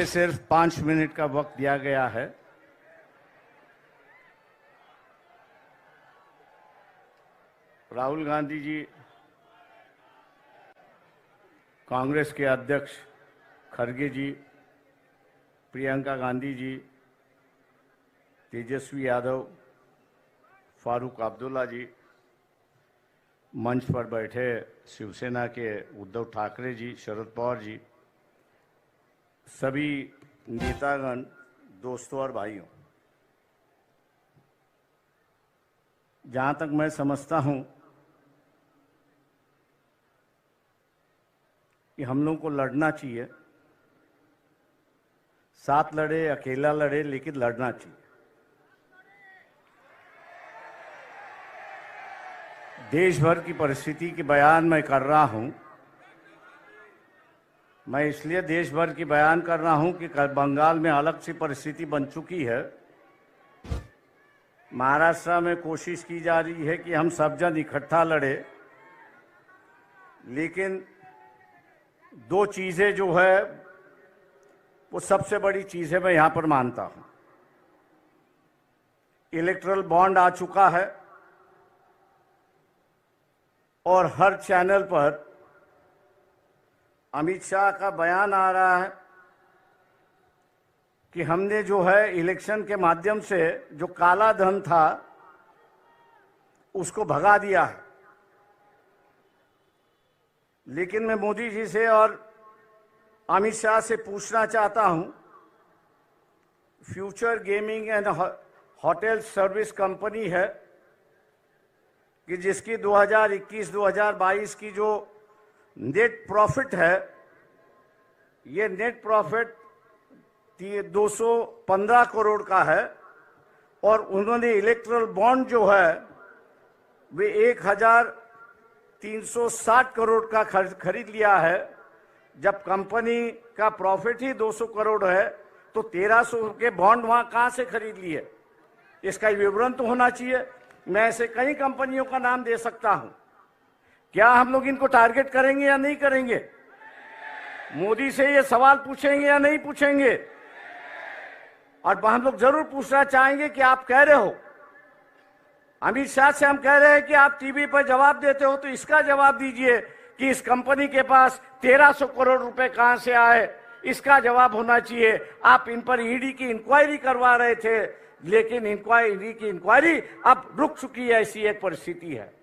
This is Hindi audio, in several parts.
मुझे सिर्फ 5 मिनट का वक्त दिया गया है। राहुल गांधी जी, कांग्रेस के अध्यक्ष खड़गे जी, प्रियंका गांधी जी, तेजस्वी यादव, फारूक अब्दुल्ला जी, मंच पर बैठे शिवसेना के उद्धव ठाकरे जी, शरद पवार जी, सभी नेतागण, दोस्तों और भाइयों, जहां तक मैं समझता हूं कि हम लोगों को लड़ना चाहिए, साथ लड़े, अकेला लड़े, लेकिन लड़ना चाहिए। देश भर की परिस्थिति की बयान मैं कर रहा हूं। मैं इसलिए देश भर की बयान कर रहा हूं कि बंगाल में अलग सी परिस्थिति बन चुकी है। महाराष्ट्र में कोशिश की जा रही है कि हम सब जन इकट्ठा लड़े, लेकिन दो चीजें जो है वो सबसे बड़ी चीज है, मैं यहां पर मानता हूं। इलेक्टरल बॉन्ड आ चुका है और हर चैनल पर अमित शाह का बयान आ रहा है कि हमने जो है इलेक्शन के माध्यम से जो काला धन था उसको भगा दिया है। लेकिन मैं मोदी जी से और अमित शाह से पूछना चाहता हूं, future gaming and hotel service company है कि जिसकी 2021-2022 की जो नेट प्रॉफिट है, ये नेट प्रॉफिट 215 करोड़ का है और उन्होंने इलेक्ट्रल बॉन्ड जो है वे 1360 करोड़ का खरीद लिया है। जब कंपनी का प्रॉफिट ही 200 करोड़ है तो 1300 के बॉन्ड वहां कहां से खरीद लिए? इसका विवरण तो होना चाहिए। मैं ऐसे कई कंपनियों का नाम दे सकता हूं। क्या हम लोग इनको टारगेट करेंगे या नहीं करेंगे? मोदी से ये सवाल पूछेंगे या नहीं पूछेंगे? और हम लोग जरूर पूछना चाहेंगे कि आप कह रहे हो, अमित शाह से हम कह रहे हैं कि आप टीवी पर जवाब देते हो तो इसका जवाब दीजिए कि इस कंपनी के पास 1300 करोड़ रुपए कहां से आए, इसका जवाब होना चाहिए। आप इन पर ईडी की इंक्वायरी करवा रहे थे, लेकिन ईडी की इंक्वायरी अब रुक चुकी है। ऐसी एक परिस्थिति है।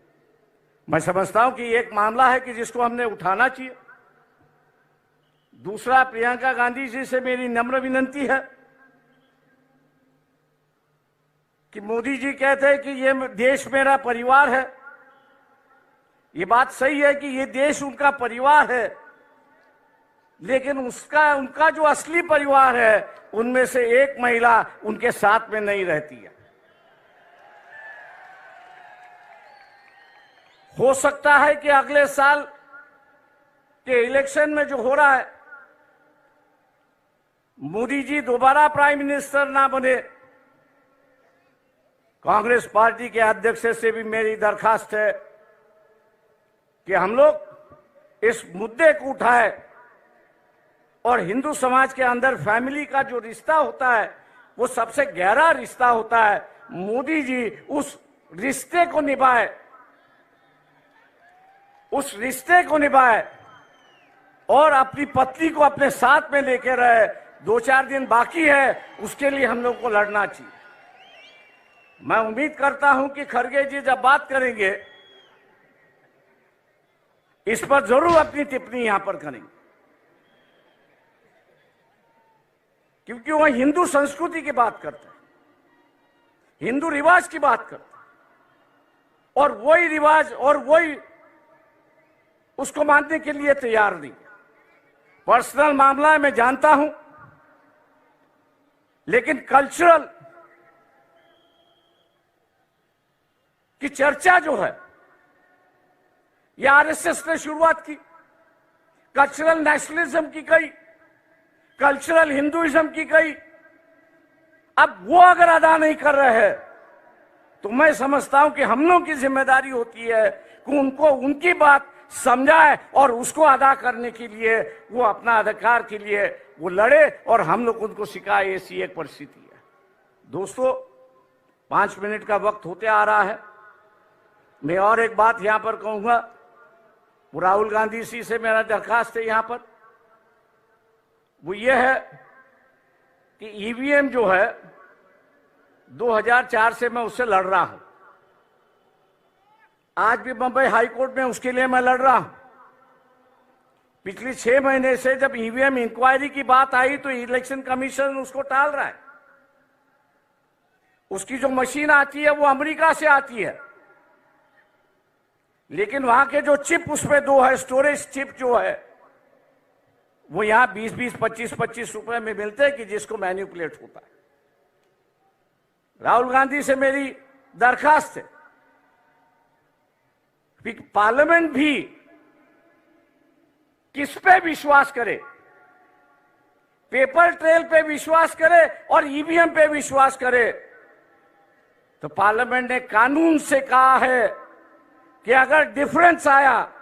मैं समझता हूं कि एक मामला है कि जिसको हमने उठाना चाहिए। दूसरा, प्रियंका गांधी जी से मेरी नम्र विनती है कि मोदी जी कहते हैं कि ये देश मेरा परिवार है। ये बात सही है कि ये देश उनका परिवार है, लेकिन उनका जो असली परिवार है उनमें से एक महिला उनके साथ में नहीं रहती है। हो सकता है कि अगले साल के इलेक्शन में जो हो रहा है, मोदी जी दोबारा प्राइम मिनिस्टर ना बने। कांग्रेस पार्टी के अध्यक्ष से भी मेरी दरखास्त है कि हम लोग इस मुद्दे को उठाए और हिंदू समाज के अंदर फैमिली का जो रिश्ता होता है वो सबसे गहरा रिश्ता होता है। मोदी जी उस रिश्ते को निभाए, उस रिश्ते को निभाए और अपनी पत्नी को अपने साथ में लेकर रहे। 2-4 दिन बाकी है, उसके लिए हम लोग को लड़ना चाहिए। मैं उम्मीद करता हूं कि खड़गे जी जब बात करेंगे इस पर जरूर अपनी टिप्पणी यहां पर करेंगे, क्योंकि वह हिंदू संस्कृति की बात करते हैं, हिंदू रिवाज की बात करते हैं और वही रिवाज और वही उसको मानने के लिए तैयार नहीं। पर्सनल मामला है, मैं जानता हूं, लेकिन कल्चरल की चर्चा जो है ये आरएसएस ने शुरुआत की, कल्चरल नेशनलिज्म की गई, कल्चरल हिंदुइज्म की गई। अब वो अगर अदा नहीं कर रहे हैं तो मैं समझता हूं कि हम लोगों की जिम्मेदारी होती है कि उनको उनकी बात समझा है और उसको अदा करने के लिए वो अपना अधिकार के लिए वो लड़े और हम लोग उनको सिखाए। ऐसी एक परिस्थिति है। दोस्तों, 5 मिनट का वक्त होते आ रहा है। मैं और एक बात यहां पर कहूंगा। वो राहुल गांधी जी से मेरा दरखास्त है यहां पर, वो ये है कि ईवीएम जो है 2004 से मैं उससे लड़ रहा हूं। आज भी बंबई हाई कोर्ट में उसके लिए मैं लड़ रहा हूं। पिछले 6 महीने से जब ईवीएम इंक्वायरी की बात आई तो इलेक्शन कमीशन उसको टाल रहा है। उसकी जो मशीन आती है वो अमेरिका से आती है, लेकिन वहां के जो चिप उसमें 2 है, स्टोरेज चिप जो है, वो यहां 20-20, 25-25 रुपए में मिलते हैं कि जिसको मैनिपुलेट होता है। राहुल गांधी से मेरी दरखास्त है कि पार्लियामेंट भी किस पे विश्वास करे, पेपर ट्रेल पे विश्वास करे और ईवीएम पे विश्वास करे। तो पार्लियामेंट ने कानून से कहा है कि अगर डिफरेंस आया,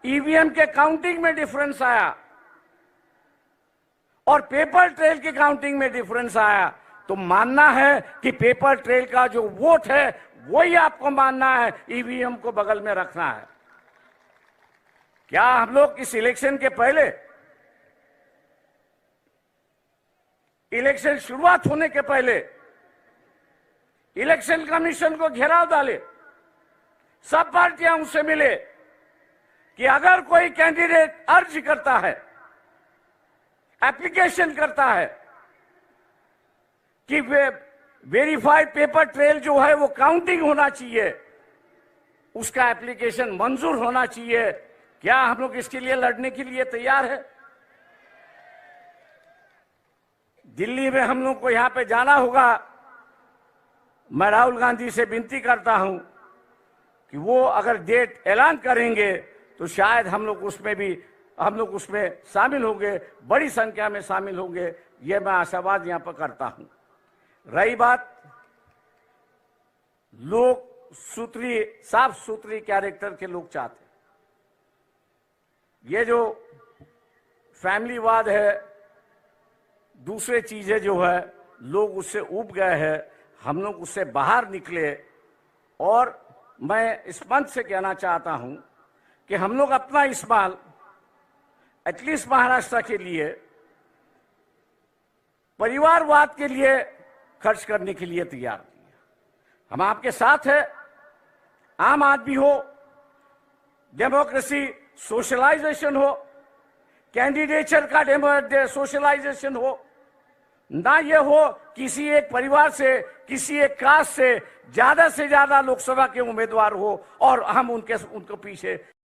ईवीएम के काउंटिंग में डिफरेंस आया और पेपर ट्रेल की काउंटिंग में डिफरेंस आया, तो मानना है कि पेपर ट्रेल का जो वोट है वही आपको मानना है, ईवीएम को बगल में रखना है। क्या हम लोग इस इलेक्शन के पहले, इलेक्शन शुरुआत होने के पहले इलेक्शन कमीशन को घेराव डाले, सब पार्टियां उससे मिले कि अगर कोई कैंडिडेट अर्ज करता है, एप्लीकेशन करता है कि वेरीफाइड पेपर ट्रेल जो है वो काउंटिंग होना चाहिए, उसका एप्लीकेशन मंजूर होना चाहिए। क्या हम लोग इसके लिए लड़ने के लिए तैयार है? दिल्ली में हम लोग को यहां पे जाना होगा। मैं राहुल गांधी से विनती करता हूं कि वो अगर डेट ऐलान करेंगे तो शायद हम लोग उसमें शामिल होंगे, बड़ी संख्या में शामिल होंगे, ये मैं आशावाद यहां पर करता हूं। रही बात लोग साफ सुथरी कैरेक्टर के लोग चाहते हैं। ये जो फैमिलीवाद है, दूसरे चीजें जो है, लोग उससे ऊब गए हैं। हम लोग उससे बाहर निकले और मैं इस मंच से कहना चाहता हूं कि हम लोग अपना इस्तेमाल एटलीस्ट महाराष्ट्र के लिए परिवारवाद के लिए खर्च करने के लिए तैयार हैं। हम आपके साथ हैं। आम आदमी हो, डेमोक्रेसी सोशलाइजेशन हो, कैंडिडेचर का सोशलाइजेशन हो, ना ये हो किसी एक परिवार से, किसी एक कास्ट से ज्यादा लोकसभा के उम्मीदवार हो और हम उनके पीछे